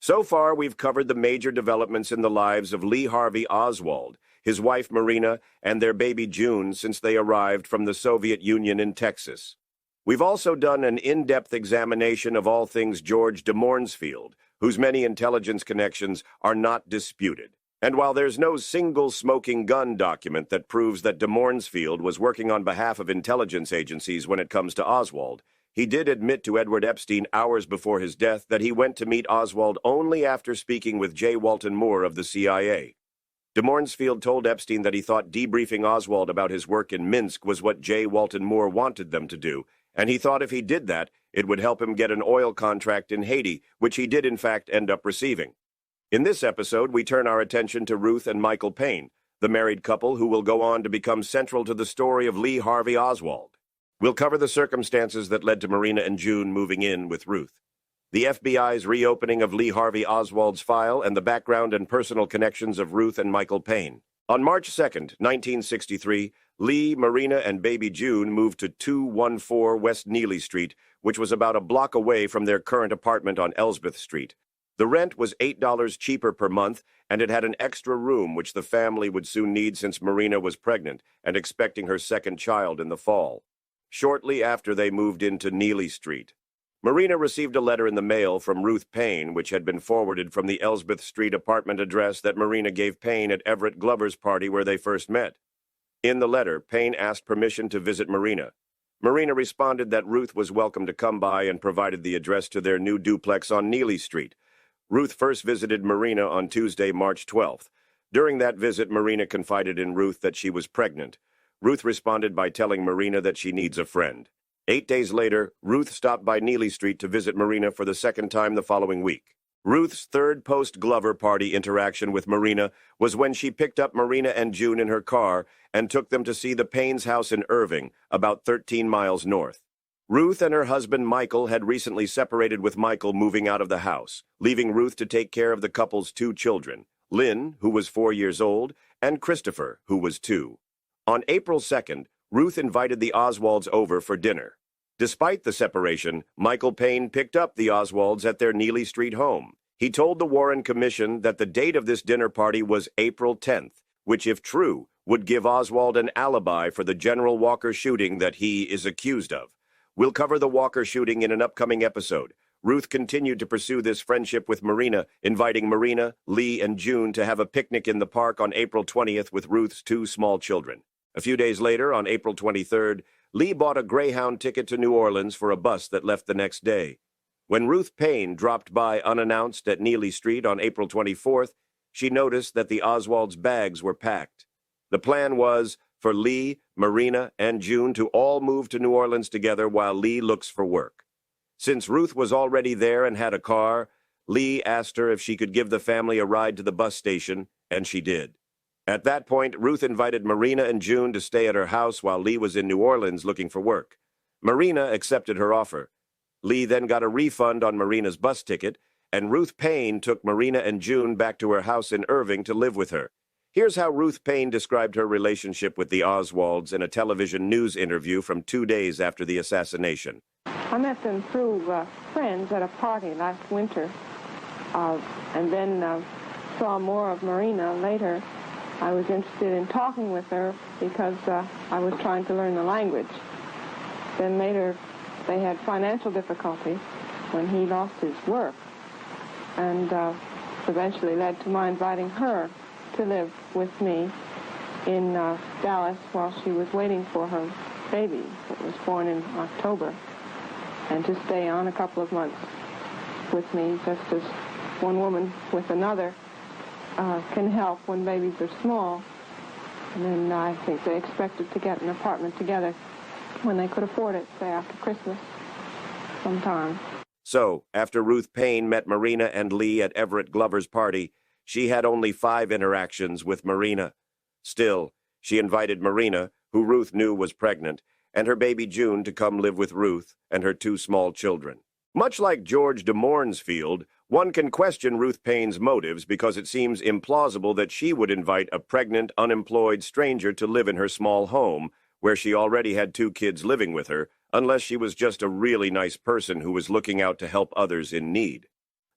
So far, we've covered the major developments in the lives of Lee Harvey Oswald, his wife Marina, and their baby June since they arrived from the Soviet Union in Texas. We've also done an in-depth examination of all things George de Mornsfield, whose many intelligence connections are not disputed. And while there's no single smoking gun document that proves that de Mornsfield was working on behalf of intelligence agencies when it comes to Oswald, he did admit to Edward Epstein hours before his death that he went to meet Oswald only after speaking with J. Walton Moore of the CIA. De Mornsfield told Epstein that he thought debriefing Oswald about his work in Minsk was what J. Walton Moore wanted them to do, and he thought if he did that, it would help him get an oil contract in Haiti, which he did in fact end up receiving. In this episode, we turn our attention to Ruth and Michael Payne, the married couple who will go on to become central to the story of Lee Harvey Oswald. We'll cover the circumstances that led to Marina and June moving in with Ruth, the FBI's reopening of Lee Harvey Oswald's file, and the background and personal connections of Ruth and Michael Payne. On March 2nd, 1963, Lee, Marina, and baby June moved to 214 West Neely Street, which was about a block away from their current apartment on Elsbeth Street. The rent was $8 cheaper per month, and it had an extra room which the family would soon need since Marina was pregnant and expecting her second child in the fall. Shortly after they moved into Neely Street, Marina received a letter in the mail from Ruth Payne, which had been forwarded from the Elsbeth Street apartment address that Marina gave Payne at Everett Glover's party where they first met. In the letter, Payne asked permission to visit Marina. Marina responded that Ruth was welcome to come by and provided the address to their new duplex on Neely Street. Ruth first visited Marina on Tuesday, March 12th. During that visit, Marina confided in Ruth that she was pregnant. Ruth responded by telling Marina that she needs a friend. 8 days later, Ruth stopped by Neely Street to visit Marina for the second time the following week. Ruth's third post-Glover party interaction with Marina was when she picked up Marina and June in her car and took them to see the Payne's house in Irving, about 13 miles north. Ruth and her husband Michael had recently separated, with Michael moving out of the house, leaving Ruth to take care of the couple's 2 children, Lynn, who was 4 years old, and Christopher, who was 2. On April 2nd, Ruth invited the Oswalds over for dinner. Despite the separation, Michael Payne picked up the Oswalds at their Neely Street home. He told the Warren Commission that the date of this dinner party was April 10th, which, if true, would give Oswald an alibi for the General Walker shooting that he is accused of. We'll cover the Walker shooting in an upcoming episode. Ruth continued to pursue this friendship with Marina, inviting Marina, Lee, and June to have a picnic in the park on April 20th with Ruth's 2 small children. A few days later, on April 23rd, Lee bought a Greyhound ticket to New Orleans for a bus that left the next day. When Ruth Payne dropped by unannounced at Neely Street on April 24th, she noticed that the Oswalds' bags were packed. The plan was for Lee, Marina, and June to all move to New Orleans together while Lee looks for work. Since Ruth was already there and had a car, Lee asked her if she could give the family a ride to the bus station, and she did. At that point, Ruth invited Marina and June to stay at her house while Lee was in New Orleans looking for work. Marina accepted her offer. Lee then got a refund on Marina's bus ticket, and Ruth Payne took Marina and June back to her house in Irving to live with her. Here's how Ruth Payne described her relationship with the Oswalds in a television news interview from 2 days after the assassination. I met them through friends at a party last winter, and then saw more of Marina later. I was interested in talking with her because I was trying to learn the language. Then later, they had financial difficulties when he lost his work, and eventually led to my inviting her to live with me in Dallas while she was waiting for her baby that was born in October, and to stay on a couple of months with me, just as one woman with another can help when babies are small. And then I think they expected to get an apartment together when they could afford it, say after Christmas sometime. So, after Ruth Payne met Marina and Lee at Everett Glover's party, she had only 5 interactions with Marina. Still, she invited Marina, who Ruth knew was pregnant, and her baby June to come live with Ruth and her 2 small children. Much like George de Mornsfield, one can question Ruth Payne's motives because it seems implausible that she would invite a pregnant, unemployed stranger to live in her small home, where she already had 2 kids living with her, unless she was just a really nice person who was looking out to help others in need.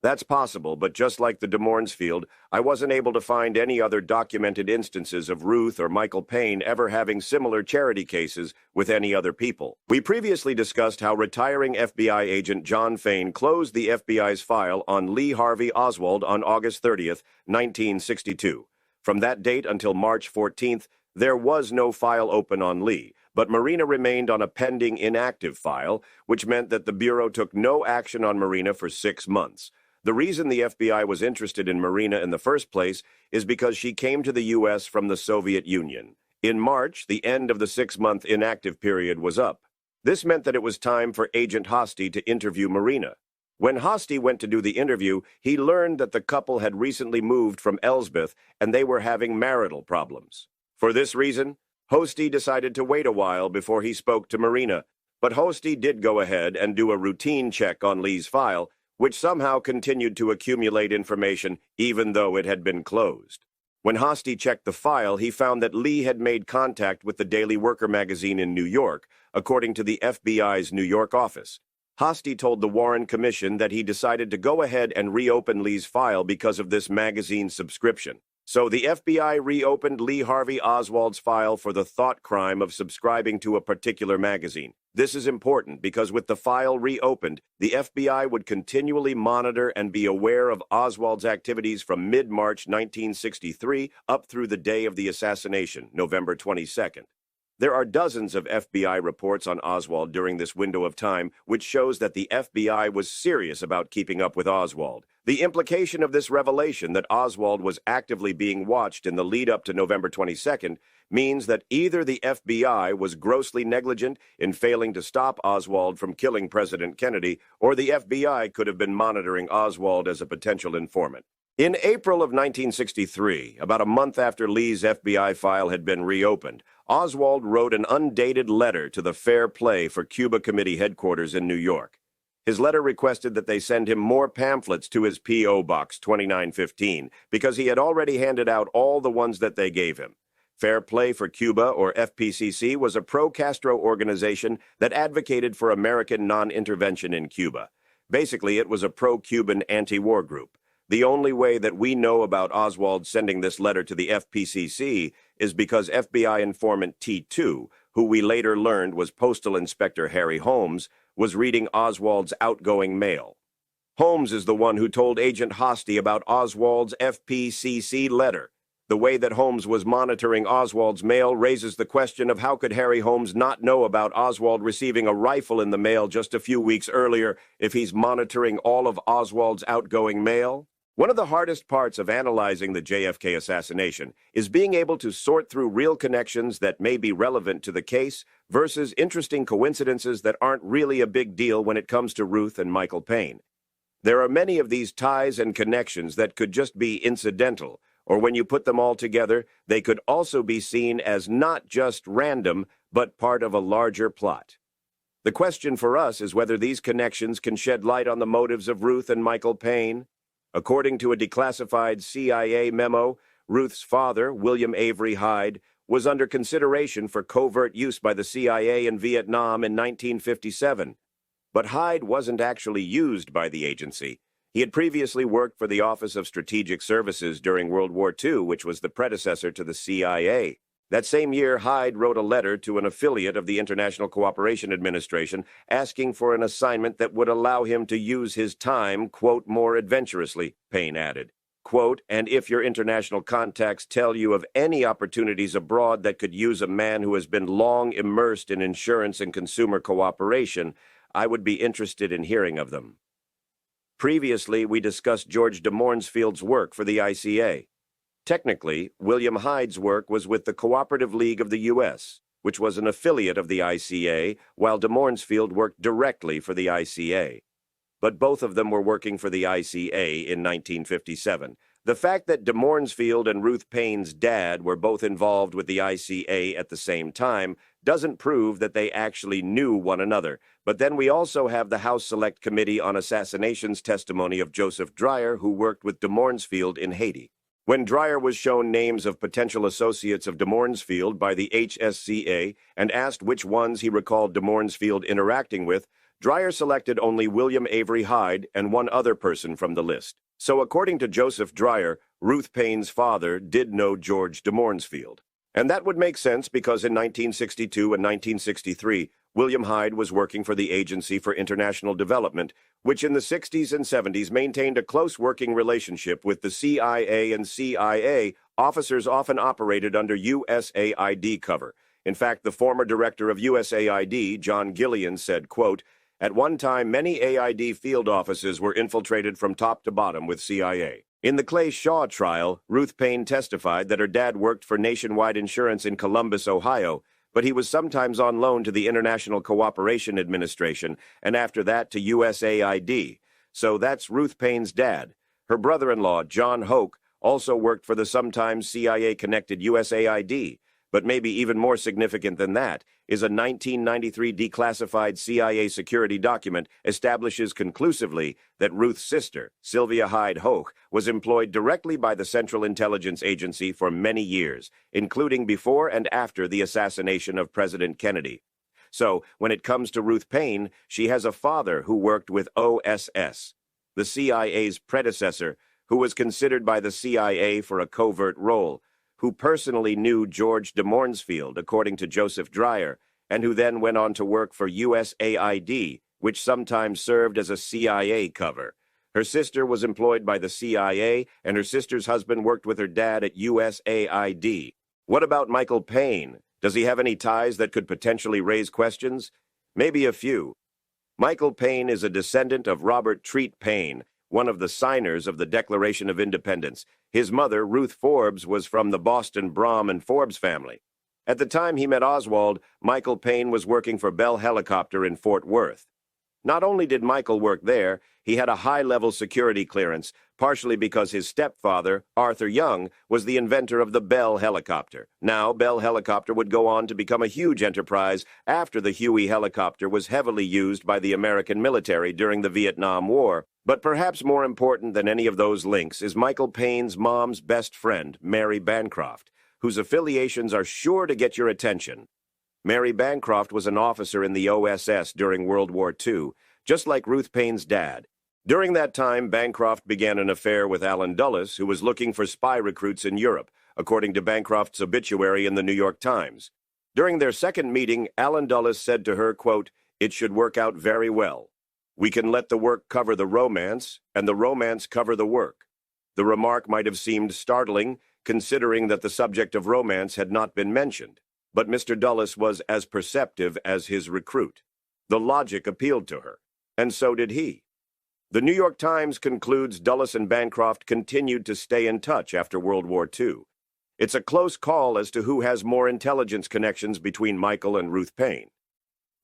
That's possible, but just like the Des Moines field, I wasn't able to find any other documented instances of Ruth or Michael Payne ever having similar charity cases with any other people. We previously discussed how retiring FBI agent John Fain closed the FBI's file on Lee Harvey Oswald on August 30th, 1962. From that date until March 14th, there was no file open on Lee, but Marina remained on a pending inactive file, which meant that the Bureau took no action on Marina for 6 months. The reason the FBI was interested in Marina in the first place is because she came to the U.S. from the Soviet Union. In March, the end of the 6-month inactive period was up. This meant that it was time for Agent Hosty to interview Marina. When Hosty went to do the interview, he learned that the couple had recently moved from Elsbeth and they were having marital problems. For this reason, Hosty decided to wait a while before he spoke to Marina, but Hosty did go ahead and do a routine check on Lee's file, which somehow continued to accumulate information even though it had been closed. When Hosty checked the file, he found that Lee had made contact with the Daily Worker magazine in New York, according to the FBI's New York office. Hosty told the Warren Commission that he decided to go ahead and reopen Lee's file because of this magazine subscription. So the FBI reopened Lee Harvey Oswald's file for the thought crime of subscribing to a particular magazine. This is important because with the file reopened, the FBI would continually monitor and be aware of Oswald's activities from mid-March 1963 up through the day of the assassination, November 22nd. There are dozens of FBI reports on Oswald during this window of time, which shows that the FBI was serious about keeping up with Oswald. The implication of this revelation that Oswald was actively being watched in the lead-up to November 22nd means that either the FBI was grossly negligent in failing to stop Oswald from killing President Kennedy, or the FBI could have been monitoring Oswald as a potential informant. In April of 1963, about a month after Lee's FBI file had been reopened, Oswald wrote an undated letter to the Fair Play for Cuba Committee headquarters in New York. His letter requested that they send him more pamphlets to his P.O. Box 2915 because he had already handed out all the ones that they gave him. Fair Play for Cuba, or FPCC, was a pro-Castro organization that advocated for American non-intervention in Cuba. Basically, it was a pro-Cuban anti-war group. The only way that we know about Oswald sending this letter to the FPCC is because FBI informant T2, who we later learned was Postal Inspector Harry Holmes, was reading Oswald's outgoing mail. Holmes is the one who told Agent Hosty about Oswald's FPCC letter. The way that Holmes was monitoring Oswald's mail raises the question of how could Harry Holmes not know about Oswald receiving a rifle in the mail just a few weeks earlier if he's monitoring all of Oswald's outgoing mail? One of the hardest parts of analyzing the JFK assassination is being able to sort through real connections that may be relevant to the case versus interesting coincidences that aren't really a big deal when it comes to Ruth and Michael Payne. There are many of these ties and connections that could just be incidental, or when you put them all together, they could also be seen as not just random, but part of a larger plot. The question for us is whether these connections can shed light on the motives of Ruth and Michael Payne. According to a declassified CIA memo, Ruth's father, William Avery Hyde, was under consideration for covert use by the CIA in Vietnam in 1957. But Hyde wasn't actually used by the agency. He had previously worked for the Office of Strategic Services during World War II, which was the predecessor to the CIA. That same year, Hyde wrote a letter to an affiliate of the International Cooperation Administration asking for an assignment that would allow him to use his time, quote, more adventurously, Payne added. Quote, and if your international contacts tell you of any opportunities abroad that could use a man who has been long immersed in insurance and consumer cooperation, I would be interested in hearing of them. Previously, we discussed George de Mornsfield's work for the ICA. Technically, William Hyde's work was with the Cooperative League of the U.S., which was an affiliate of the ICA, while de Mornsfield worked directly for the ICA. But both of them were working for the ICA in 1957. The fact that de Mornsfield and Ruth Payne's dad were both involved with the ICA at the same time doesn't prove that they actually knew one another. But then we also have the House Select Committee on Assassinations testimony of Joseph Dreyer, who worked with de Mornsfield in Haiti. When Dreyer was shown names of potential associates of de Mornsfield by the HSCA and asked which ones he recalled de Mornsfield interacting with, Dreyer selected only William Avery Hyde and one other person from the list. So according to Joseph Dreyer, Ruth Paine's father did know George de Mornsfield. And that would make sense because in 1962 and 1963, William Hyde was working for the Agency for International Development, which in the 60s and 70s maintained a close working relationship with the CIA and CIA. Officers often operated under USAID cover. In fact, the former director of USAID, John Gillian, said, quote, "At one time, many AID field offices were infiltrated from top to bottom with CIA." In the Clay Shaw trial, Ruth Paine testified that her dad worked for Nationwide Insurance in Columbus, Ohio, but he was sometimes on loan to the International Cooperation Administration, and after that to USAID. So that's Ruth Paine's dad. Her brother-in-law, John Hoke, also worked for the sometimes CIA-connected USAID, but maybe even more significant than that is a 1993 declassified CIA security document establishes conclusively that Ruth's sister, Sylvia Hyde Hoke, was employed directly by the Central Intelligence Agency for many years, including before and after the assassination of President Kennedy. So, when it comes to Ruth Paine, she has a father who worked with OSS, the CIA's predecessor, who was considered by the CIA for a covert role, who personally knew George de Mornsfield, according to Joseph Dreyer, and who then went on to work for USAID, which sometimes served as a CIA cover. Her sister was employed by the CIA, and her sister's husband worked with her dad at USAID. What about Michael Paine? Does he have any ties that could potentially raise questions? Maybe a few. Michael Paine is a descendant of Robert Treat Paine, one of the signers of the Declaration of Independence. His mother, Ruth Forbes, was from the Boston Brom and Forbes family. At the time he met Oswald, Michael Paine was working for Bell Helicopter in Fort Worth. Not only did Michael work there, he had a high-level security clearance, partially because his stepfather, Arthur Young, was the inventor of the Bell Helicopter. Now, Bell Helicopter would go on to become a huge enterprise after the Huey helicopter was heavily used by the American military during the Vietnam War. But perhaps more important than any of those links is Michael Paine's mom's best friend, Mary Bancroft, whose affiliations are sure to get your attention. Mary Bancroft was an officer in the OSS during World War II, just like Ruth Paine's dad. During that time, Bancroft began an affair with Allen Dulles, who was looking for spy recruits in Europe, according to Bancroft's obituary in the New York Times. During their second meeting, Allen Dulles said to her, quote, "It should work out very well. We can let the work cover the romance, and the romance cover the work." The remark might have seemed startling, considering that the subject of romance had not been mentioned, but Mr. Dulles was as perceptive as his recruit. The logic appealed to her, and so did he. The New York Times concludes Dulles and Bancroft continued to stay in touch after World War II. It's a close call as to who has more intelligence connections between Michael and Ruth Paine.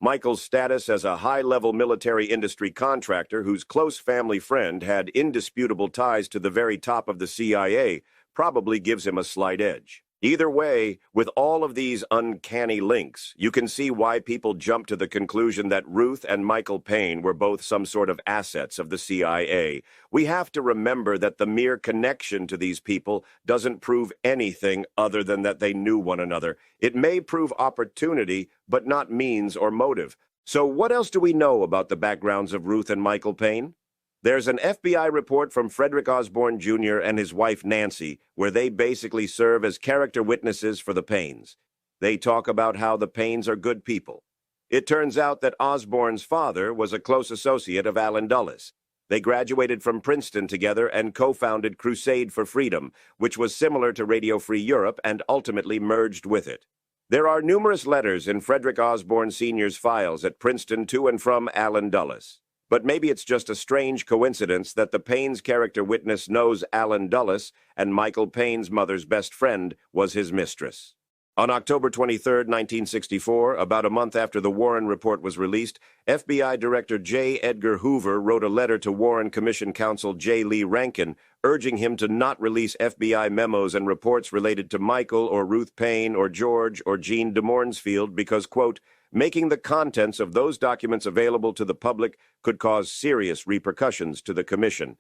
Michael's status as a high-level military industry contractor whose close family friend had indisputable ties to the very top of the CIA probably gives him a slight edge. Either way, with all of these uncanny links, you can see why people jump to the conclusion that Ruth and Michael Paine were both some sort of assets of the CIA. We have to remember that the mere connection to these people doesn't prove anything other than that they knew one another. It may prove opportunity, but not means or motive. So what else do we know about the backgrounds of Ruth and Michael Paine? There's an FBI report from Frederick Osborne Jr. and his wife Nancy, where they basically serve as character witnesses for the Paines. They talk about how the Paines are good people. It turns out that Osborne's father was a close associate of Allen Dulles. They graduated from Princeton together and co-founded Crusade for Freedom, which was similar to Radio Free Europe and ultimately merged with it. There are numerous letters in Frederick Osborne Sr.'s files at Princeton to and from Allen Dulles. But maybe it's just a strange coincidence that the Paine's character witness knows Allen Dulles and Michael Paine's mother's best friend was his mistress. On October 23, 1964, about a month after the Warren Report was released, FBI Director J. Edgar Hoover wrote a letter to Warren Commission Counsel J. Lee Rankin, urging him to not release FBI memos and reports related to Michael or Ruth Paine or George or Jean de Mornsfield because, quote, "making the contents of those documents available to the public could cause serious repercussions to the Commission."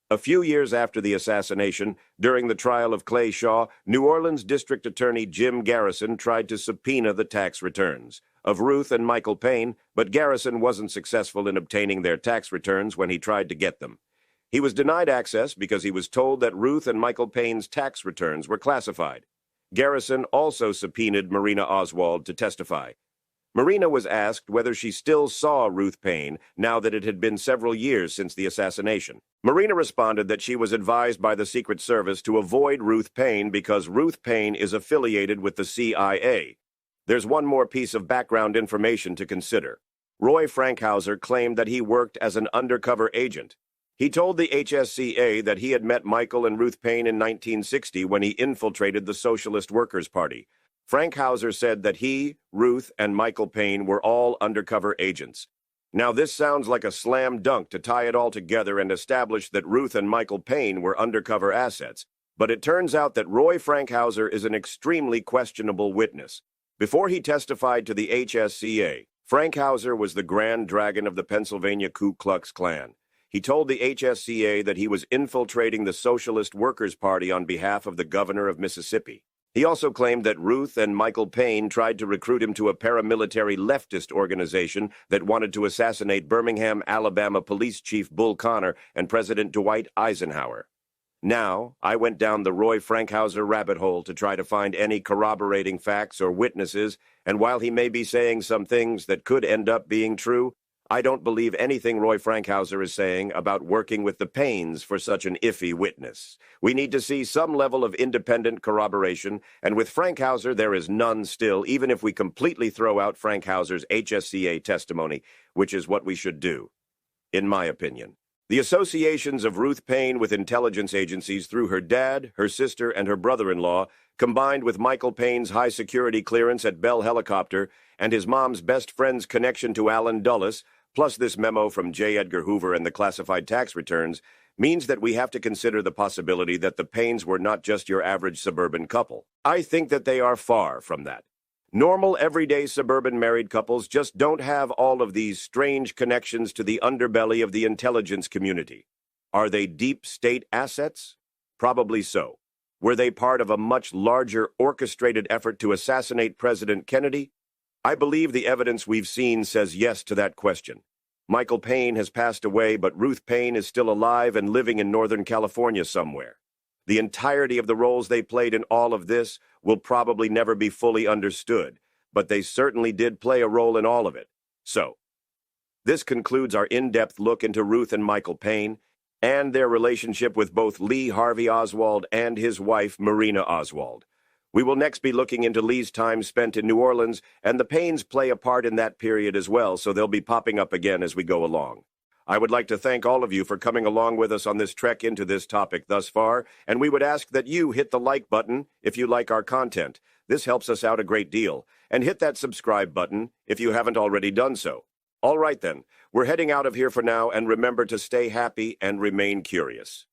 A few years after the assassination, during the trial of Clay Shaw, New Orleans District Attorney Jim Garrison tried to subpoena the tax returns of Ruth and Michael Payne, but Garrison wasn't successful in obtaining their tax returns when he tried to get them. He was denied access because he was told that Ruth and Michael Payne's tax returns were classified. Garrison also subpoenaed Marina Oswald to testify. Marina was asked whether she still saw Ruth Payne now that it had been several years since the assassination. Marina responded that she was advised by the Secret Service to avoid Ruth Payne because Ruth Payne is affiliated with the CIA. There's one more piece of background information to consider. Roy Frankhauser claimed that he worked as an undercover agent. He told the HSCA that he had met Michael and Ruth Payne in 1960 when he infiltrated the Socialist Workers' Party. Frankhauser said that he, Ruth, and Michael Payne were all undercover agents. Now this sounds like a slam dunk to tie it all together and establish that Ruth and Michael Payne were undercover assets, but it turns out that Roy Frankhauser is an extremely questionable witness. Before he testified to the HSCA, Frankhauser was the Grand Dragon of the Pennsylvania Ku Klux Klan. He told the HSCA that he was infiltrating the Socialist Workers' Party on behalf of the governor of Mississippi. He also claimed that Ruth and Michael Payne tried to recruit him to a paramilitary leftist organization that wanted to assassinate Birmingham, Alabama Police Chief Bull Connor and President Dwight Eisenhower. Now, I went down the Roy Frankhauser rabbit hole to try to find any corroborating facts or witnesses, and while he may be saying some things that could end up being true, I don't believe anything Roy Frankhauser is saying about working with the Paynes for such an iffy witness. We need to see some level of independent corroboration, and with Frankhauser there is none still, even if we completely throw out Frankhauser's HSCA testimony, which is what we should do, in my opinion. The associations of Ruth Payne with intelligence agencies through her dad, her sister, and her brother-in-law, combined with Michael Payne's high-security clearance at Bell Helicopter and his mom's best friend's connection to Allen Dulles, plus this memo from J. Edgar Hoover and the classified tax returns, means that we have to consider the possibility that the Paynes were not just your average suburban couple. I think that they are far from that. Normal, everyday suburban married couples just don't have all of these strange connections to the underbelly of the intelligence community. Are they deep state assets? Probably so. Were they part of a much larger orchestrated effort to assassinate President Kennedy? I believe the evidence we've seen says yes to that question. Michael Payne has passed away, but Ruth Payne is still alive and living in Northern California somewhere. The entirety of the roles they played in all of this will probably never be fully understood, but they certainly did play a role in all of it. So, this concludes our in-depth look into Ruth and Michael Payne and their relationship with both Lee Harvey Oswald and his wife, Marina Oswald. We will next be looking into Lee's time spent in New Orleans, and the Paynes play a part in that period as well, so they'll be popping up again as we go along. I would like to thank all of you for coming along with us on this trek into this topic thus far, and we would ask that you hit the like button if you like our content. This helps us out a great deal. And hit that subscribe button if you haven't already done so. All right then, we're heading out of here for now, and remember to stay happy and remain curious.